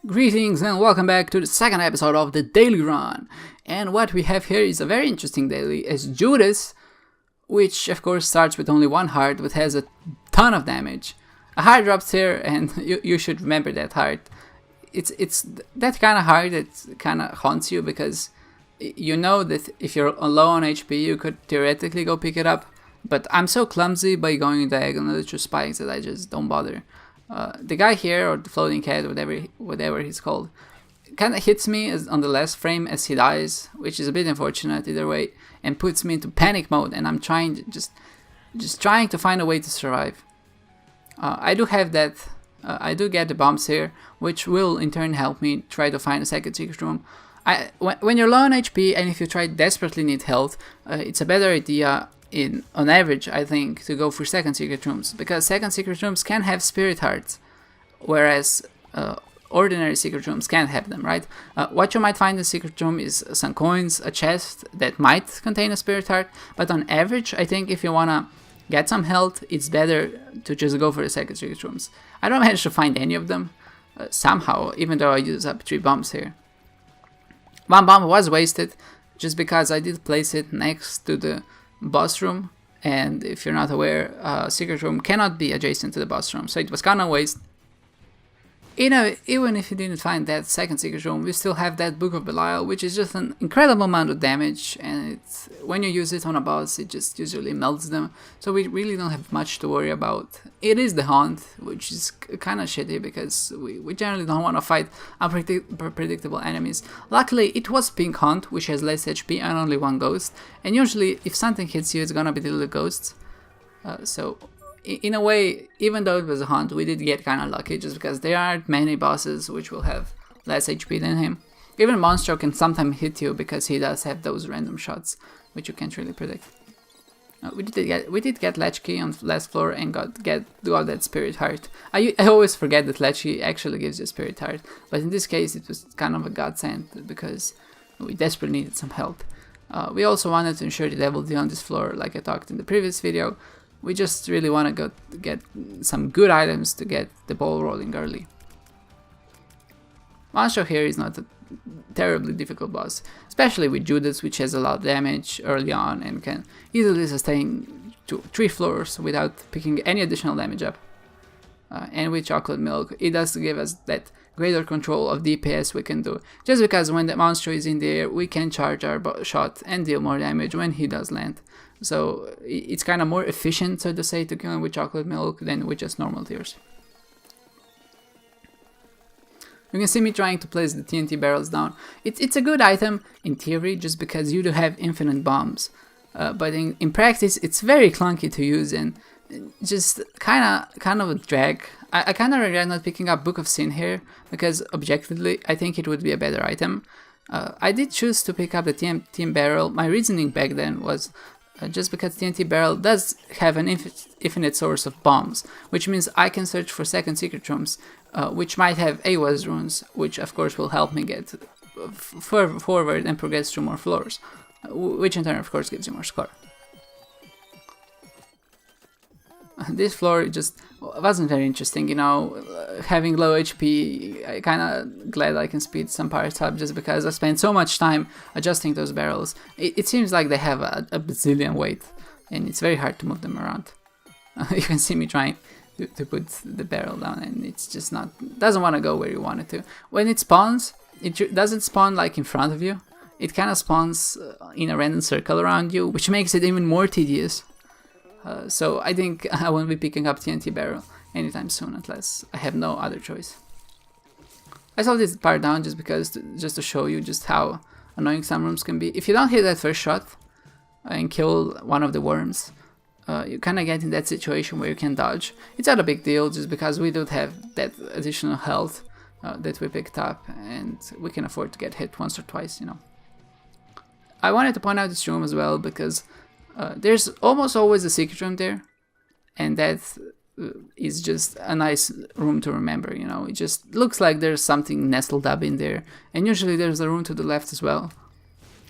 Greetings and welcome back to the second episode of the Daily Run. And what we have here is a very interesting daily as Judas, which of course starts with only one heart but has a ton of damage. A heart drops here and you should remember that heart. It's that kind of heart that kind of haunts you because you know that if you're low on HP you could theoretically go pick it up. But I'm so clumsy by going diagonally through spikes that I just don't bother. The guy here, or the floating cat, whatever he's called, kind of hits me on the last frame as he dies, which is a bit unfortunate either way, and puts me into panic mode. And I'm just trying to find a way to survive. I do have that. I do get the bombs here, which will in turn help me try to find a second secret room. When you're low on HP and if you desperately need health, it's a better idea. On average, I think, to go for second secret rooms, because second secret rooms can have spirit hearts, whereas ordinary secret rooms can't have them, right? What you might find in the secret room is some coins, a chest that might contain a spirit heart, but on average, I think if you wanna get some health, it's better to just go for the second secret rooms. I don't manage to find any of them, somehow, even though I use up 3 bombs here. One bomb was wasted, just because I did place it next to the boss room, and if you're not aware, secret room cannot be adjacent to the boss room, so it was kind of waste. Even if you didn't find that second secret room, we still have that Book of Belial, which is just an incredible amount of damage, and when you use it on a boss, it just usually melts them, so we really don't have much to worry about. It is the Haunt, which is kind of shitty, because we generally don't want to fight unpredictable enemies. Luckily, it was Pink Haunt, which has less HP and only 1 ghost, and usually, if something hits you, it's gonna be the little ghosts. So in a way, even though it was a Haunt, we did get kind of lucky, just because there aren't many bosses which will have less HP than him. Even Monstro can sometimes hit you because he does have those random shots, which you can't really predict. We did get Latchkey on the last floor and got that Spirit Heart. I always forget that Latchkey actually gives you a Spirit Heart, but in this case it was kind of a godsend because we desperately needed some health. We also wanted to ensure the Devil D on this floor, like I talked in the previous video. We just really want to go get some good items to get the ball rolling early. Monstro here is not a terribly difficult boss, especially with Judas, which has a lot of damage early on and can easily sustain 3 floors without picking any additional damage up. And with Chocolate Milk, it does give us that greater control of DPS we can do, just because when the Monstro is in the air, we can charge our shot and deal more damage when he does land. So it's kind of more efficient, so to say, to kill him with Chocolate Milk than with just normal tears. You can see me trying to place the TNT barrels down. It's a good item in theory, just because you do have infinite bombs. But in practice, it's very clunky to use and just kind of a drag. I kind of regret not picking up Book of Sin here, because objectively, I think it would be a better item. I did choose to pick up the TNT barrel. My reasoning back then was just because TNT barrel does have an infinite source of bombs, which means I can search for second secret rooms, which might have AWAS runes, which of course will help me get further forward and progress through more floors, which in turn of course gives you more score. This floor just wasn't very interesting, you know, having low HP, I kinda glad I can speed some parts up just because I spent so much time adjusting those barrels. It seems like they have a bazillion weight, and it's very hard to move them around. You can see me trying to put the barrel down, and it's just doesn't want to go where you want it to. When it spawns, it doesn't spawn like in front of you, it kinda spawns in a random circle around you, which makes it even more tedious. So I think I won't be picking up TNT barrel anytime soon, unless I have no other choice. I slowed this part down just to show you just how annoying some rooms can be. If you don't hit that first shot and kill one of the worms, you kind of get in that situation where you can dodge. It's not a big deal, just because we do have that additional health that we picked up, and we can afford to get hit once or twice, you know. I wanted to point out this room as well, because there's almost always a secret room there, and that is just a nice room to remember, you know. It just looks like there's something nestled up in there, and usually there's a room to the left as well.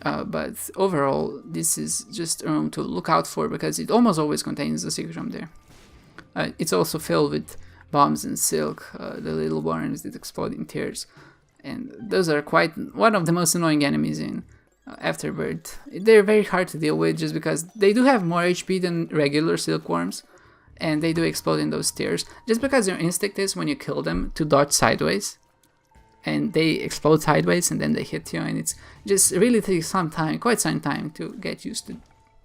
But overall, this is just a room to look out for, because it almost always contains a secret room there. It's also filled with bombs and silk, the little worms that explode in tears. And those are quite one of the most annoying enemies in Afterbirth. They're very hard to deal with just because they do have more HP than regular silkworms, and they do explode in those tears. Just because your instinct is when you kill them to dodge sideways, and they explode sideways and then they hit you, and it's just really takes some time, quite some time to get used to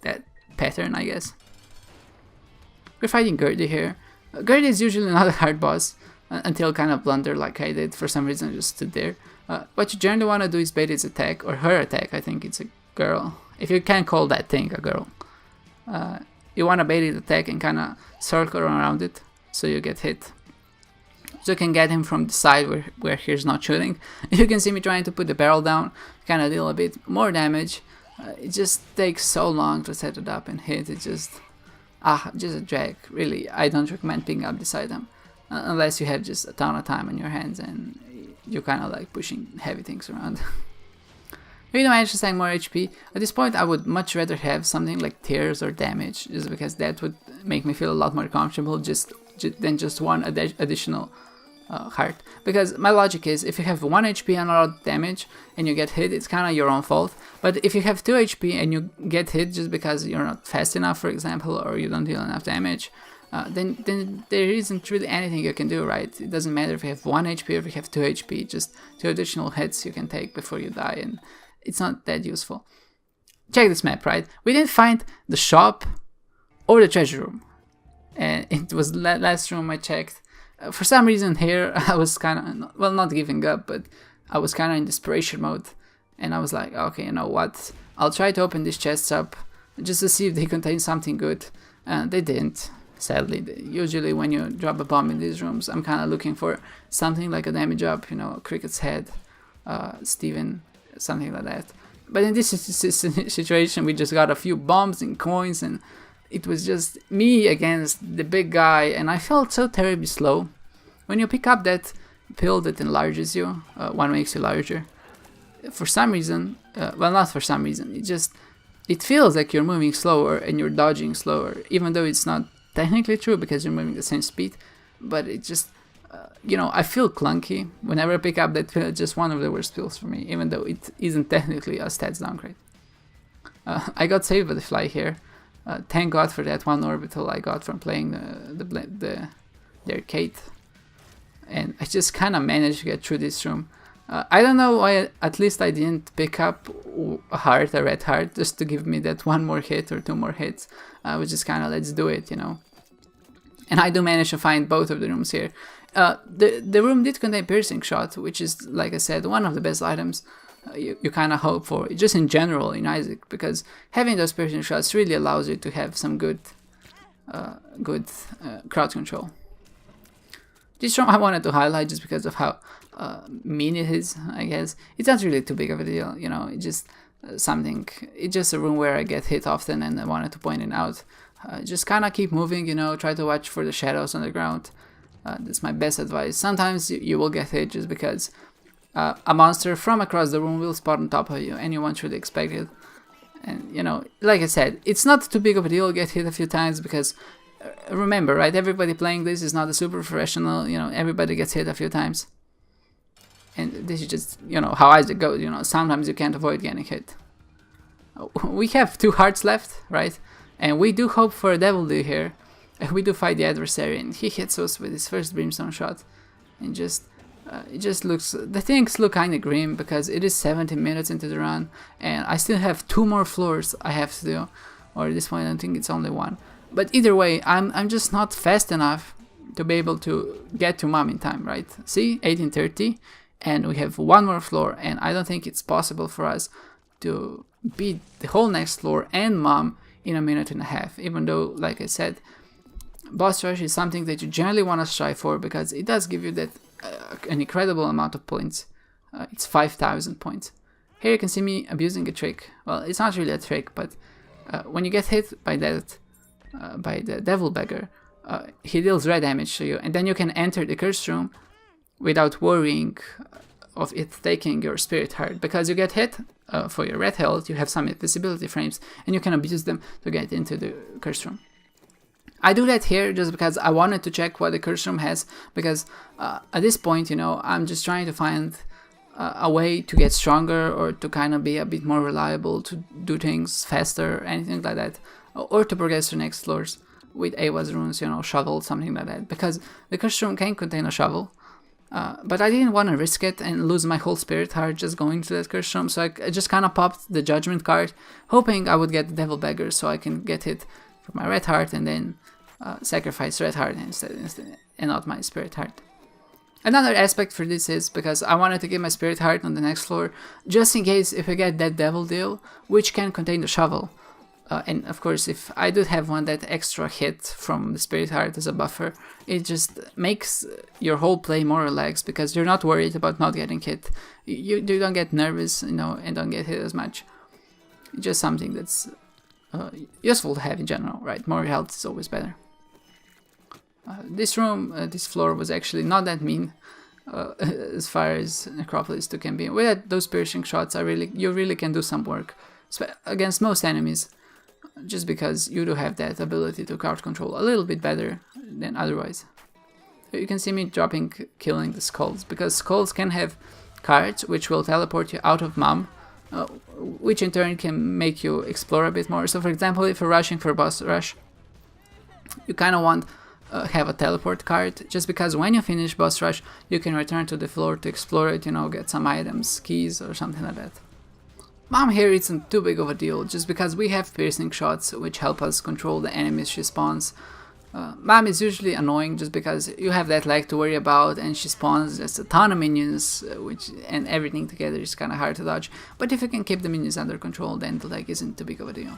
that pattern, I guess. We're fighting Gertie here. Gertie is usually not a hard boss until kind of blunder like I did. For some reason I just stood there. What you generally want to do is bait its attack, or her attack. I think it's a girl, if you can call that thing a girl. You want to bait its attack and kind of circle around it so you get hit. So you can get him from the side where he's not shooting. You can see me trying to put the barrel down, kind of deal a bit more damage. It just takes so long to set it up and hit. It's just a drag. Really, I don't recommend picking up this item unless you have just a ton of time on your hands and you're kind of like pushing heavy things around. We don't manage to stack more HP. At this point, I would much rather have something like tears or damage, just because that would make me feel a lot more comfortable than just one additional heart. Because my logic is, if you have 1 HP and a lot of damage and you get hit, it's kind of your own fault. But if you have 2 HP and you get hit just because you're not fast enough, for example, or you don't deal enough damage, then there isn't really anything you can do, right? It doesn't matter if you have 1 HP or if you have 2 HP, just 2 additional hits you can take before you die, and it's not that useful. Check this map, right? We didn't find the shop or the treasure room, and it was the last room I checked. For some reason here, I was kind of, well, not giving up, but I was kind of in desperation mode, and I was like, okay, you know what? I'll try to open these chests up just to see if they contain something good. They didn't, sadly. Usually when you drop a bomb in these rooms, I'm kind of looking for something like a damage up, you know, Cricket's head, Steven, something like that. But in this situation, we just got a few bombs and coins, and it was just me against the big guy, and I felt so terribly slow. When you pick up that pill that enlarges you, one makes you larger, for some reason, well, not for some reason, it feels like you're moving slower and you're dodging slower, even though it's not technically true because you're moving the same speed. But it just, you know, I feel clunky whenever I pick up that pill. It's just one of the worst pills for me, even though it isn't technically a stats downgrade. I got saved by the fly here. Thank God for that one orbital I got from playing the arcade, and I just kind of managed to get through this room. I don't know why at least I didn't pick up a red heart, just to give me that 1 more hit or 2 more hits. I was just kind of, let's do it, you know. And I do manage to find both of the rooms here. The room did contain piercing shot, which is, like I said, one of the best items you kind of hope for, just in general in Isaac, because having those piercing shots really allows you to have some good crowd control. This room I wanted to highlight just because of how mean it is, I guess. It's not really too big of a deal, you know, it's just it's just a room where I get hit often, and I wanted to point it out. Just kind of keep moving, you know, try to watch for the shadows on the ground. That's my best advice. Sometimes you will get hit just because a monster from across the room will spot on top of you, and you won't really expect it. And, you know, like I said, it's not too big of a deal to get hit a few times, because remember, right, everybody playing this is not a super professional, you know, everybody gets hit a few times. And this is just, you know, how Isaac goes, you know, sometimes you can't avoid getting hit. We have 2 hearts left, right? And we do hope for a Devil Dew here. We do fight the adversary, and he hits us with his first brimstone shot. And it just looks, the things look kind of grim because it is 70 minutes into the run, and I still have 2 more floors I have to do, or at this point I think it's only 1. But either way, I'm just not fast enough to be able to get to Mom in time, right? See, 18:30, and we have 1 more floor, and I don't think it's possible for us to beat the whole next floor and Mom in 1.5 minutes, even though, like I said, boss rush is something that you generally want to strive for, because it does give you that an incredible amount of points. It's 5,000 points. Here you can see me abusing a trick. Well, it's not really a trick, but when you get hit by that, by the devil beggar, he deals red damage to you, and then you can enter the curse room without worrying of it taking your spirit heart, because you get hit for your red health, you have some invisibility frames, and you can abuse them to get into the curse room. I do that here just because I wanted to check what the curse room has, because at this point, you know, I'm just trying to find a way to get stronger, or to kind of be a bit more reliable, to do things faster, anything like that, or to progress to next floors with Ava's runes, you know, shovel, something like that, because the curse room can contain a shovel. But I didn't want to risk it and lose my whole spirit heart just going to that curse room, so I just kind of popped the judgment card, hoping I would get the devil beggar so I can get it for my red heart, and then sacrifice red heart instead, and not my spirit heart. Another aspect for this is because I wanted to get my spirit heart on the next floor, just in case if I get that devil deal, which can contain the shovel. And of course, if I do have that extra hit from the spirit heart as a buffer, it just makes your whole play more relaxed, because you're not worried about not getting hit. You don't get nervous, you know, and don't get hit as much. It's just something that's useful to have in general, right? More health is always better. This room, this floor was actually not that mean as far as Necropolis 2 can be. With those piercing shots, you really can do some work against most enemies, just because you do have that ability to crowd control a little bit better than otherwise. You can see me killing the skulls, because skulls can have cards which will teleport you out of Mom, which in turn can make you explore a bit more. So for example, if you're rushing for boss rush, you kind of want have a teleport card, just because when you finish boss rush, you can return to the floor to explore it, you know, get some items, keys, or something like that. Mom here isn't too big of a deal, just because we have piercing shots which help us control the enemies she spawns. Mom is usually annoying just because you have that lag to worry about, and she spawns just a ton of minions, and everything together is kind of hard to dodge. But if you can keep the minions under control, then the lag isn't too big of a deal.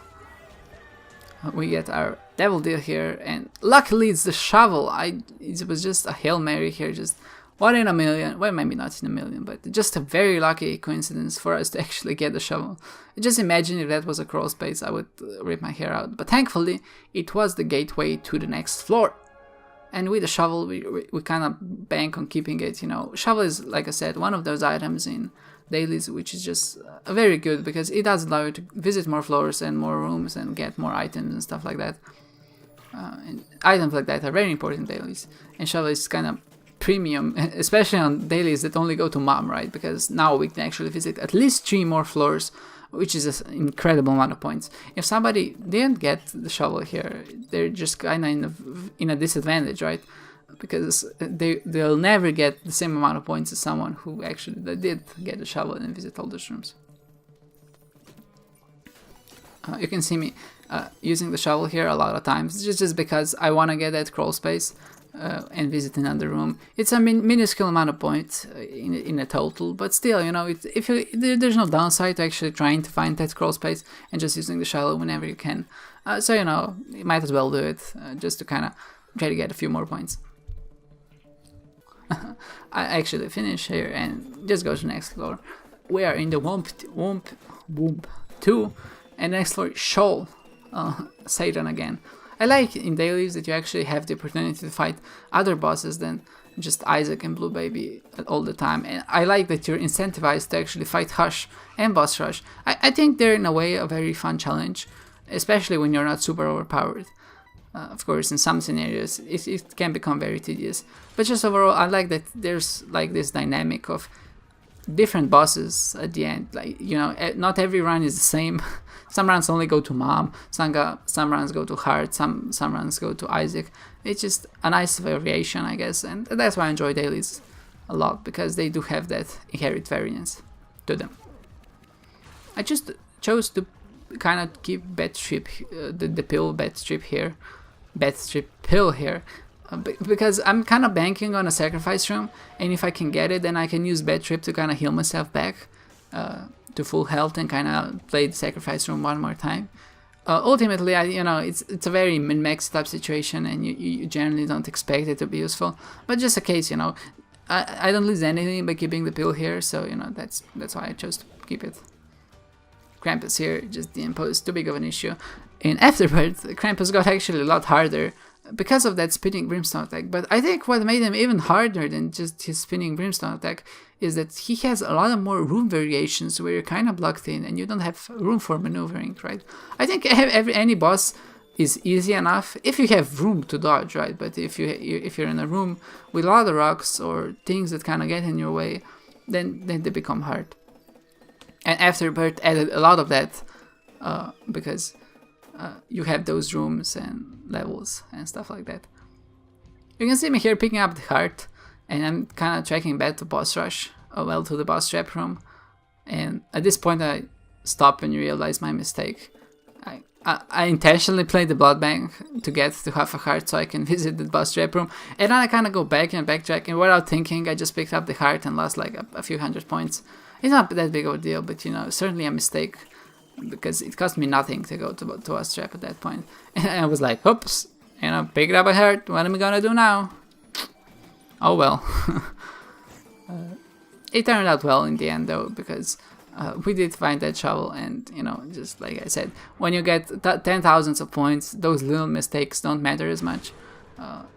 We get our devil deal here, and luckily it's the shovel. It was just a Hail Mary here, just 1 in a million, well, maybe not in a million, but just a very lucky coincidence for us to actually get the shovel. Just imagine if that was a crawl space, I would rip my hair out. But thankfully, it was the gateway to the next floor. And with the shovel, we kind of bank on keeping it, you know. Shovel is, like I said, one of those items in dailies which is just very good, because it does allow you to visit more floors and more rooms and get more items and stuff like that. And items like that are very important dailies. And shovel is kind of premium, especially on dailies that only go to Mom, right? Because now we can actually visit at least 3 more floors, which is an incredible amount of points. If somebody didn't get the shovel here, they're just kind of in a disadvantage, right? Because they'll never get the same amount of points as someone who actually did get the shovel and visit all those rooms. You can see me using the shovel here a lot of times, just because I want to get that crawl space and visit another room. It's a minuscule amount of points in a total, but still, you know, there's no downside to actually trying to find that crawl space and just using the shovel whenever you can. So, you know, you might as well do it just to kind of try to get a few more points. I actually finish here and just go to the next floor. We are in the Womp 2, and the next floor is Shoal, Satan again. I like in dailies that you actually have the opportunity to fight other bosses than just Isaac and Blue Baby all the time, and I like that you're incentivized to actually fight Hush and Boss Rush. I think they're in a way a very fun challenge, especially when you're not super overpowered. Of course, in some scenarios it can become very tedious, but just overall I like that there's like this dynamic of different bosses at the end. Like, you know, not every run is the same. Some runs only go to Mom, some runs go to Heart, some runs go to Isaac. It's just a nice variation, I guess, and that's why I enjoy dailies a lot, because they do have that inherent variance to them. I just chose to kind of keep Bad Strip, the pill Bad Strip here, Bad Strip pill here, because I'm kind of banking on a sacrifice room, and if I can get it, then I can use Bad Trip to kind of heal myself back to full health and kind of play the sacrifice room one more time. Ultimately, it's a very min-max type situation, and you generally don't expect it to be useful, but just a case, you know, I don't lose anything by keeping the pill here, so, you know, that's why I chose to keep it. Krampus here just didn't pose too big of an issue. In Afterbirth, Krampus got actually a lot harder because of that spinning brimstone attack, but I think what made him even harder than just his spinning brimstone attack is that he has a lot of more room variations where you're kind of blocked in and you don't have room for maneuvering, right? I think any boss is easy enough if you have room to dodge, right? But if you're in a room with a lot of rocks or things that kind of get in your way, then they become hard. And Afterbirth added a lot of that because you have those rooms and levels and stuff like that. You can see me here picking up the heart, and I'm kind of tracking back to boss rush, to the boss trap room. And at this point I stop and realize my mistake. I intentionally played the blood bank to get to half a heart so I can visit the boss trap room, and then I kind of go back and backtrack, and without thinking I just picked up the heart and lost like a few hundred points. It's not that big of a deal, but certainly a mistake, because it cost me nothing to go to boss trap at that point. And I was like, oops, picked up a heart, what am I gonna do now? Oh well. It turned out well in the end though, because we did find that shovel, and just like I said, when you get 10,000s of points, those little mistakes don't matter as much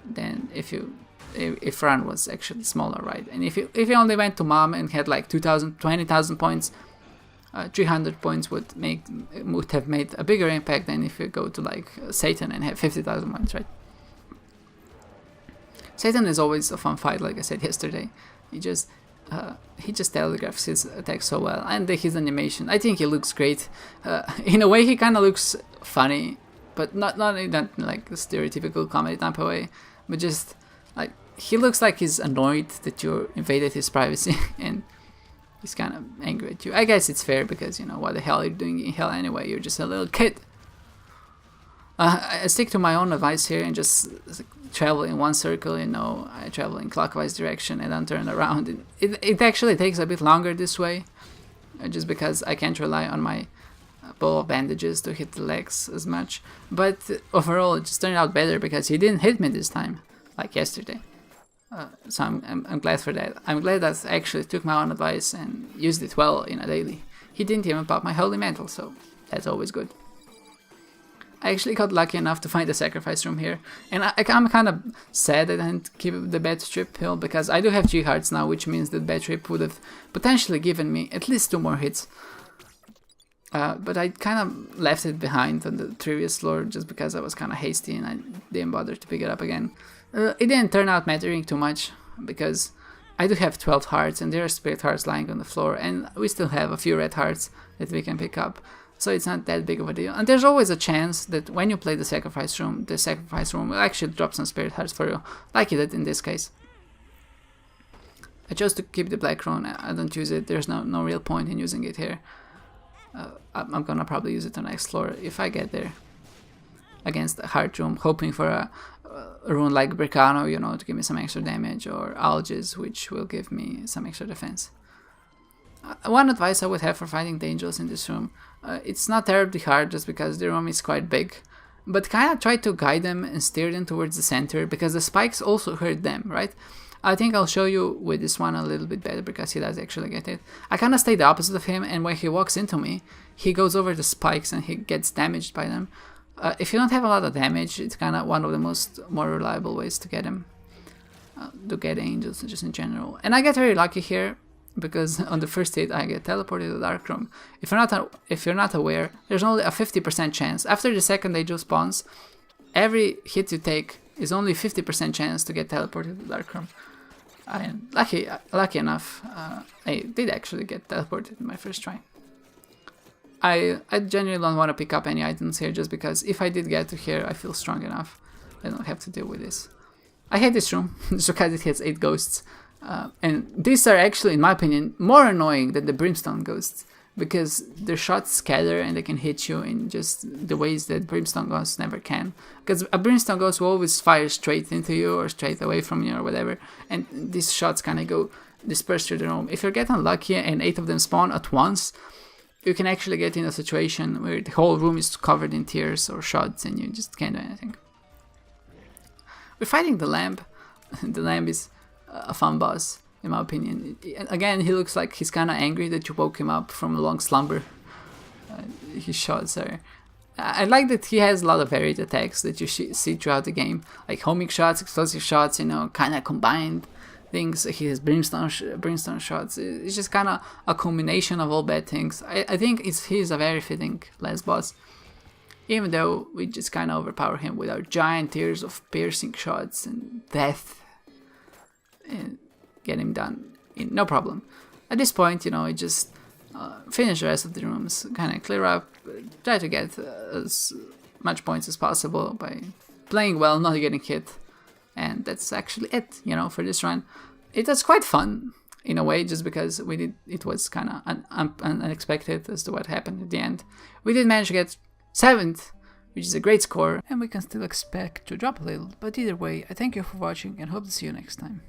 than if run was actually smaller, right? And if you only went to mom and had like 2,000, 20,000 points, 300 points would have made a bigger impact than if you go to like Satan and have 50,000 points, right? Satan is always a fun fight, like I said yesterday. He just telegraphs his attack so well, and his animation, I think he looks great. In a way he kind of looks funny, but not in that like stereotypical comedy type of way, but just like he looks like he's annoyed that you invaded his privacy and he's kind of angry at you. I guess it's fair, because what the hell are you doing in hell anyway? You're just a little kid. I stick to my own advice here and just travel in one circle. I travel in clockwise direction and then turn around. It actually takes a bit longer this way, just because I can't rely on my bowl of bandages to hit the legs as much. But overall, it just turned out better because he didn't hit me this time, like yesterday. So I'm glad for that. I'm glad that I actually took my own advice and used it well in a daily. He didn't even pop my holy mantle, so that's always good. I actually got lucky enough to find the sacrifice room here, and I'm kind of sad that I didn't keep the bad trip hill, because I do have 3 hearts now, which means that bad trip would have potentially given me at least 2 more hits. But I kind of left it behind on the previous floor just because I was kind of hasty and I didn't bother to pick it up again. It didn't turn out mattering too much, because I do have 12 hearts and there are spirit hearts lying on the floor, and we still have a few red hearts that we can pick up. So it's not that big of a deal. And there's always a chance that when you play the sacrifice room will actually drop some spirit hearts for you, like it did in this case. I chose to keep the black rune. I don't use it. There's no real point in using it here. I'm gonna probably use it on next floor if I get there. Against the heart room, hoping for a rune like Bricano, to give me some extra damage, or Alges, which will give me some extra defense. One advice I would have for fighting the angels in this room, it's not terribly hard just because the room is quite big, but kind of try to guide them and steer them towards the center, because the spikes also hurt them, right? I think I'll show you with this one a little bit better, because he does actually get it. I kind of stay the opposite of him, and when he walks into me, he goes over the spikes and he gets damaged by them. If you don't have a lot of damage, it's kind of one of the more reliable ways to get him, to get angels just in general. And I get very lucky here, because on the first hit I get teleported to the dark room. If you're not aware, there's only a 50% chance. After the second angel spawns, every hit you take is only 50% chance to get teleported to the dark room. And lucky enough, I did actually get teleported in my first try. I genuinely don't want to pick up any items here, just because if I did get to here, I feel strong enough. I don't have to deal with this. I hate this room just because it has 8 ghosts. And these are actually, in my opinion, more annoying than the brimstone ghosts, because their shots scatter and they can hit you in just the ways that brimstone ghosts never can. Because a brimstone ghost will always fire straight into you or straight away from you or whatever, and these shots kind of go dispersed through the room. If you get unlucky and 8 of them spawn at once, you can actually get in a situation where the whole room is covered in tears or shots and you just can't do anything. We're fighting the lamb. The lamb is a fun boss, in my opinion. Again, he looks like he's kind of angry that you woke him up from a long slumber. His shots are... I like that he has a lot of varied attacks that you see throughout the game, like homing shots, explosive shots, kind of combined things. He has brimstone shots. It's just kind of a combination of all bad things. I think he's a very fitting last boss. even though we just kind of overpower him with our giant tiers of piercing shots and death, and get him done no problem. At this point, we just finish the rest of the rooms, kind of clear up, try to get as much points as possible by playing well, not getting hit, and that's actually it, for this run. It was quite fun in a way, just because it was kind of unexpected as to what happened at the end. We did manage to get 7th, which is a great score, and we can still expect to drop a little, but either way, I thank you for watching and hope to see you next time.